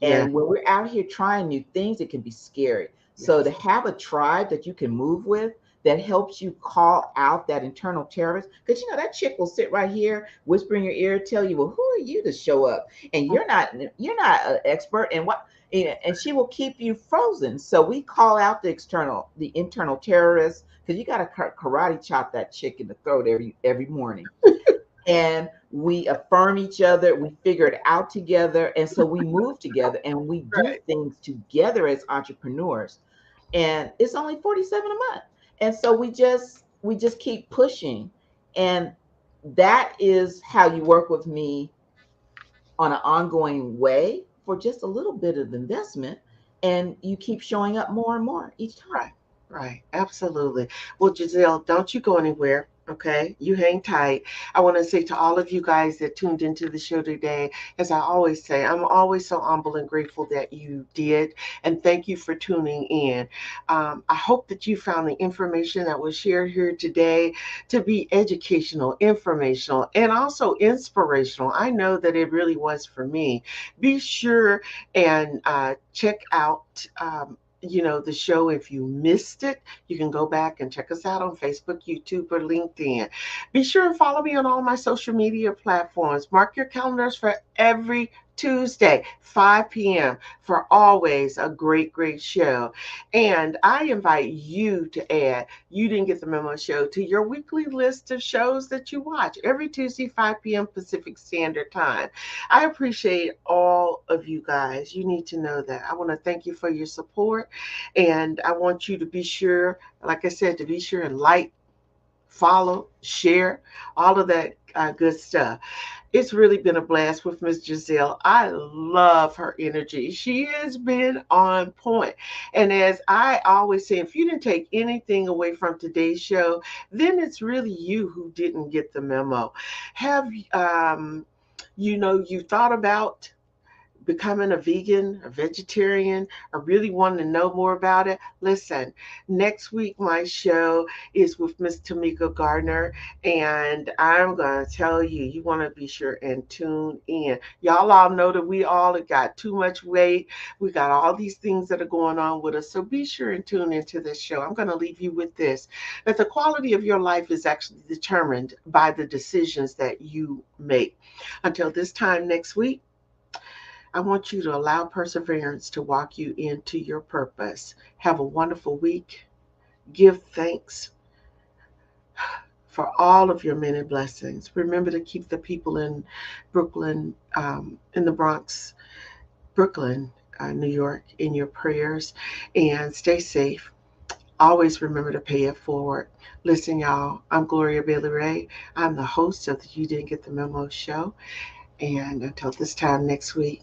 And when we're out here trying new things, it can be scary. So to have a tribe that you can move with, that helps you call out that internal terrorist, because that chick will sit right here, whisper in your ear, tell you, well, who are you to show up? And you're not an expert, and and she will keep you frozen. So we call out the internal terrorists, because you got to karate chop that chick in the throat every morning. And we affirm each other, we figure it out together, and so we move together and we do things together as entrepreneurs. And it's only $47 a month. And so we just keep pushing. And that is how you work with me on an ongoing way for just a little bit of investment, and you keep showing up more and more each time. Right. Absolutely. Well, Giselle, don't you go anywhere. Okay. You hang tight. I want to say to all of you guys that tuned into the show today, as I always say, I'm always so humble and grateful that you did. And thank you for tuning in. I hope that you found the information that was shared here today to be educational, informational, and also inspirational. I know that it really was for me. Be sure and check out the show. If you missed it, you can go back and check us out on Facebook, YouTube, or LinkedIn. Be sure and follow me on all my social media platforms. Mark your calendars for every Tuesday, 5 p.m. for always a great, great show. And I invite you to add You Didn't Get the Memo show to your weekly list of shows that you watch every Tuesday, 5 p.m. Pacific Standard Time. I appreciate all of you guys. You need to know that. I want to thank you for your support. And I want you to be sure, like I said, to be sure and like, follow, share, all of that good stuff. It's really been a blast with Miss Giselle. I love her energy. She has been on point. And as I always say, if you didn't take anything away from today's show, then it's really you who didn't get the memo. Have you thought about becoming a vegan, a vegetarian, or really wanting to know more about it? Listen, next week my show is with Miss Tamika Gardner, and I'm going to tell you, you want to be sure and tune in. Y'all all know that we all have got too much weight. We got all these things that are going on with us, so be sure and tune into this show. I'm going to leave you with this, that the quality of your life is actually determined by the decisions that you make. Until this time next week, I want you to allow perseverance to walk you into your purpose. Have a wonderful week. Give thanks for all of your many blessings. Remember to keep the people in Brooklyn, in the Bronx, Brooklyn, New York, in your prayers, and stay safe. Always remember to pay it forward. Listen, y'all, I'm Gloria Bailey Ray. I'm the host of the You Didn't Get the Memo show. And until this time next week,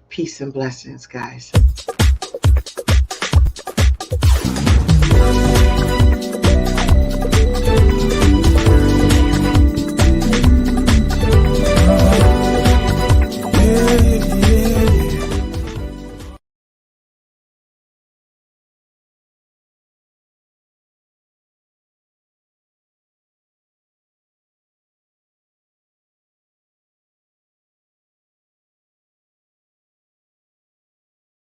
peace and blessings, guys.